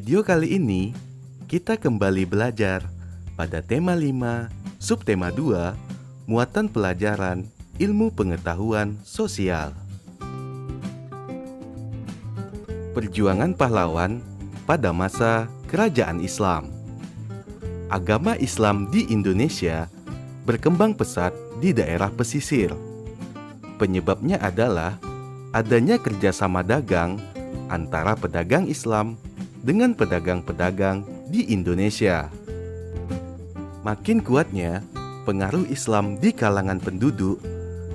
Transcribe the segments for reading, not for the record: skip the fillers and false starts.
video kali ini, kita kembali belajar pada tema 5, subtema 2, muatan pelajaran ilmu pengetahuan sosial. Perjuangan pahlawan pada masa Kerajaan Islam. Agama Islam di Indonesia berkembang pesat di daerah pesisir. Penyebabnya adalah adanya kerjasama dagang antara pedagang Islam dengan pedagang-pedagang di Indonesia. Makin kuatnya pengaruh Islam di kalangan penduduk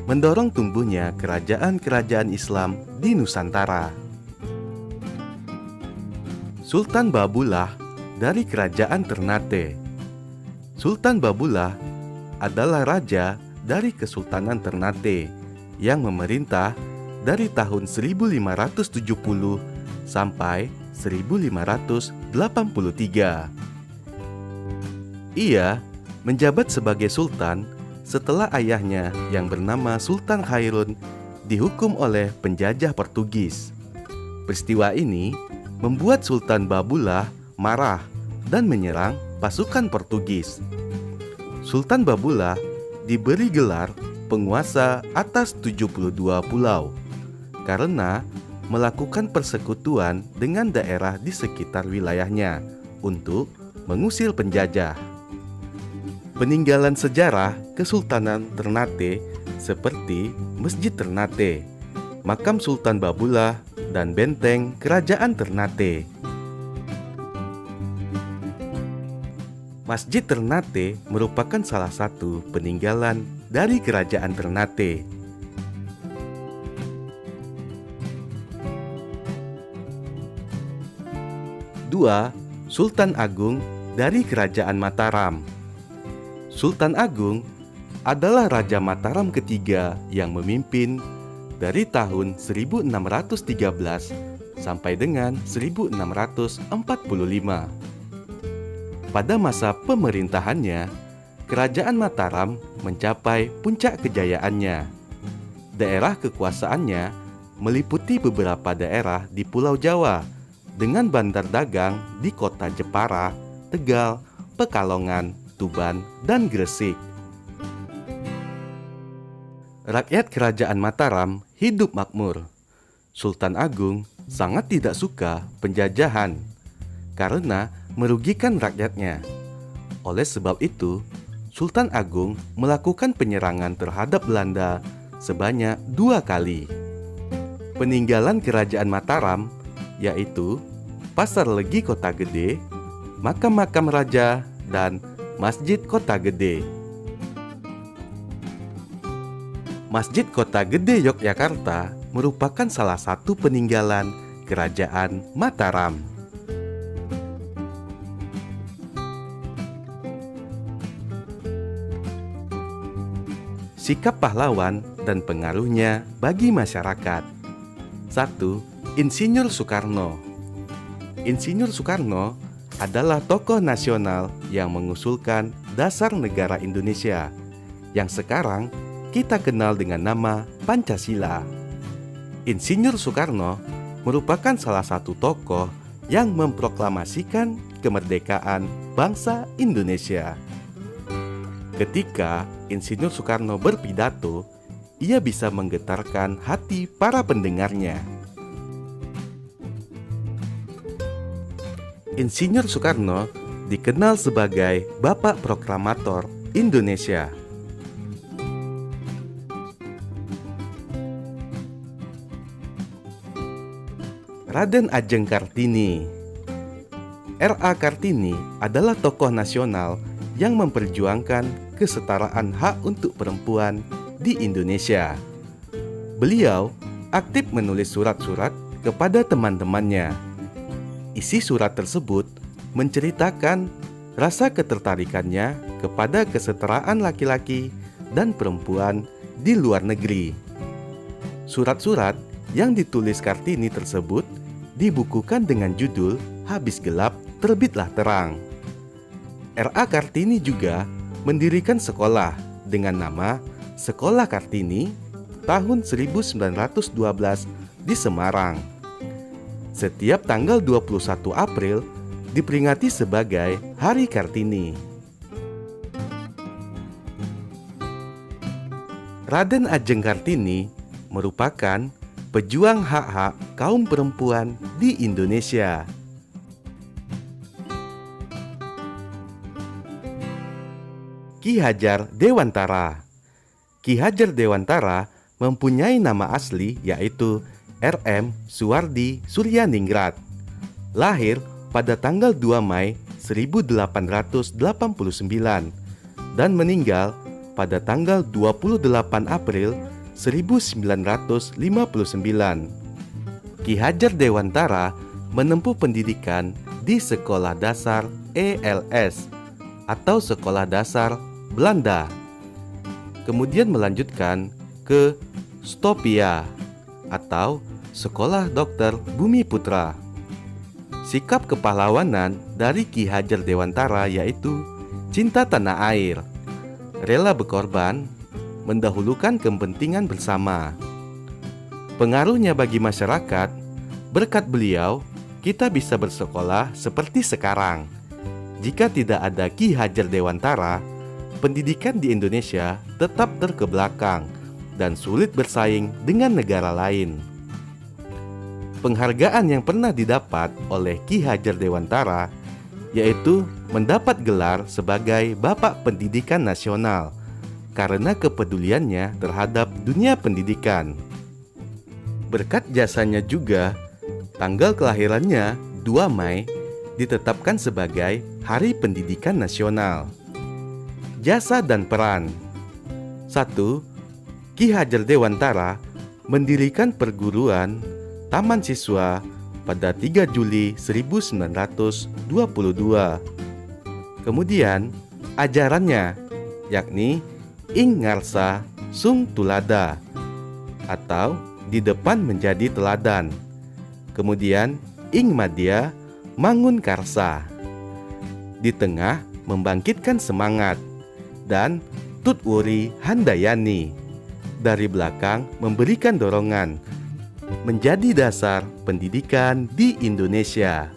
mendorong tumbuhnya kerajaan-kerajaan Islam di Nusantara. Sultan Babullah dari Kerajaan Ternate. Sultan Babullah adalah raja dari Kesultanan Ternate yang memerintah dari tahun 1570 sampai 1583. Ia menjabat sebagai sultan setelah ayahnya yang bernama Sultan Khairun dihukum oleh penjajah Portugis. Peristiwa ini membuat Sultan Babullah marah dan menyerang pasukan Portugis. Sultan Babullah diberi gelar penguasa atas 72 pulau karena melakukan persekutuan dengan daerah di sekitar wilayahnya untuk mengusir penjajah. Peninggalan sejarah Kesultanan Ternate seperti Masjid Ternate, makam Sultan Babullah, dan benteng Kerajaan Ternate. Masjid Ternate merupakan salah satu peninggalan dari Kerajaan Ternate. Dua, Sultan Agung dari Kerajaan Mataram. Sultan Agung adalah Raja Mataram ketiga yang memimpin dari tahun 1613 sampai dengan 1645. Pada masa pemerintahannya, Kerajaan Mataram mencapai puncak kejayaannya. Daerah kekuasaannya meliputi beberapa daerah di Pulau Jawa dengan bandar dagang di kota Jepara, Tegal, Pekalongan, Tuban, dan Gresik. Rakyat Kerajaan Mataram hidup makmur. Sultan Agung sangat tidak suka penjajahan karena merugikan rakyatnya. Oleh sebab itu, Sultan Agung melakukan penyerangan terhadap Belanda sebanyak 2 kali. Peninggalan Kerajaan Mataram yaitu Pasar Legi Kota Gede, makam-makam raja, dan Masjid Kota Gede. Masjid Kota Gede Yogyakarta merupakan salah satu peninggalan Kerajaan Mataram. Sikap pahlawan dan pengaruhnya bagi masyarakat. 1. Insinyur Soekarno. Insinyur Soekarno adalah tokoh nasional yang mengusulkan dasar negara Indonesia yang sekarang kita kenal dengan nama Pancasila. Insinyur Soekarno merupakan salah satu tokoh yang memproklamasikan kemerdekaan bangsa Indonesia. Ketika Insinyur Soekarno berpidato, ia bisa menggetarkan hati para pendengarnya. Insinyur Soekarno dikenal sebagai Bapak Proklamator Indonesia. Raden Ajeng Kartini. R.A. Kartini adalah tokoh nasional yang memperjuangkan kesetaraan hak untuk perempuan di Indonesia. Beliau aktif menulis surat-surat kepada teman-temannya. Isi surat tersebut menceritakan rasa ketertarikannya kepada kesetaraan laki-laki dan perempuan di luar negeri. Surat-surat yang ditulis Kartini tersebut dibukukan dengan judul Habis Gelap Terbitlah Terang. R.A. Kartini juga mendirikan sekolah dengan nama Sekolah Kartini tahun 1912 di Semarang. Setiap tanggal 21 April diperingati sebagai Hari Kartini. Raden Ajeng Kartini merupakan pejuang hak-hak kaum perempuan di Indonesia. Ki Hajar Dewantara. Ki Hajar Dewantara mempunyai nama asli yaitu R.M. Suwardi Suryaningrat. Lahir pada tanggal 2 Mei 1889 dan meninggal pada tanggal 28 April 1959. Ki Hajar Dewantara menempuh pendidikan di Sekolah Dasar ELS atau Sekolah Dasar Belanda. Kemudian melanjutkan ke Stopia atau Sekolah Dokter Bumi Putra. Sikap kepahlawanan dari Ki Hajar Dewantara yaitu cinta tanah air, rela berkorban, mendahulukan kepentingan bersama. Pengaruhnya bagi masyarakat, berkat beliau, kita bisa bersekolah seperti sekarang. Jika tidak ada Ki Hajar Dewantara, pendidikan di Indonesia tetap terkebelakang dan sulit bersaing dengan negara lain. Penghargaan yang pernah didapat oleh Ki Hajar Dewantara yaitu mendapat gelar sebagai Bapak Pendidikan Nasional karena kepeduliannya terhadap dunia pendidikan. Berkat jasanya juga, tanggal kelahirannya 2 Mei ditetapkan sebagai Hari Pendidikan Nasional. Jasa dan peran. 1. Ki Hajar Dewantara mendirikan perguruan Taman Siswa pada 3 Juli 1922. Kemudian ajarannya yakni Ing Ngarsa Sung Tulada atau di depan menjadi teladan. Kemudian Ing Madya Mangun Karsa, di tengah membangkitkan semangat, dan Tut Wuri Handayani dari belakang memberikan dorongan, menjadi dasar pendidikan di Indonesia.